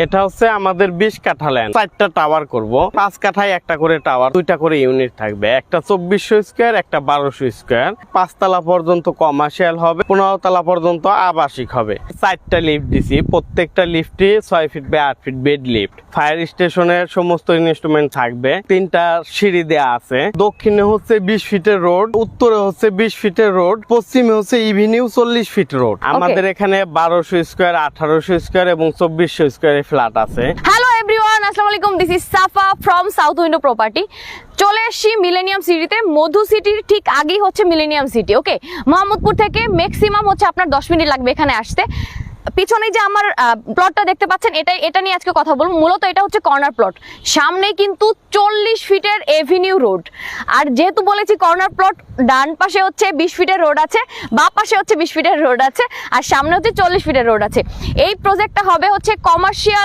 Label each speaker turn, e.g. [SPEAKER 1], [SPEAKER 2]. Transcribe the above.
[SPEAKER 1] এটা হচ্ছে আমাদের 20 কাঠা ল্যান্ড, 4টা টাওয়ার করব। 5 কাঠায় একটা করে টাওয়ার, 2টা করে ইউনিট থাকবে। একটা 2400 স্কয়ার, একটা 1200 স্কয়ার। 5 তলা পর্যন্ত কমার্শিয়াল হবে, 15 তলা পর্যন্ত আবাসিক হবে। 4টা লিফট দিছি, প্রত্যেকটা লিফটে 6 feet by 8 feet bed lift. Fire স্টেশনের সমস্ত ইনস্ট্রুমেন্ট থাকবে। 3টা সিঁড়ি দেয়া আছে। দক্ষিণে হচ্ছে 20 ফিটের রোড, উত্তরে হচ্ছে 20 ফিটের রোড, পশ্চিমে হচ্ছে ইভিনিউ 40 ফিট রোড। আমাদের এখানে 1200 স্কয়ার, 1800 স্কয়ার এবং 2400 স্কয়ার ফ্ল্যাট আছে।
[SPEAKER 2] হ্যালো এভরিওয়ান, আসসালামু আলাইকুম। This is Safa from south window property. চলে এসেছি মিলেনিয়াম সিটিতে। মধু সিটির ঠিক আগেই হচ্ছে মিলেনিয়াম সিটি। ওকে, মোহাম্মদপুর থেকে ম্যাক্সিমাম হচ্ছে আপনার 10 মিনিট লাগবে এখানে আসতে। পিছনে যে আমার প্লটটা দেখতে পাচ্ছেন, এটা নিয়ে আজকে কথা বলবো। মূলত এটা হচ্ছে কর্নার প্লট, সামনে কিন্তু 40 ফিটের এভিনিউ রোড। আর যেহেতু বলেছি কর্নার প্লট, ডান পাশে হচ্ছে 20 ফিটের রোড আছে, বা পাশে হচ্ছে 20 ফিটের রোড আছে, আর সামনে হচ্ছে 40 ফিটের রোড আছে। এই প্রজেক্টটা হবে হচ্ছে কমার্শিয়াল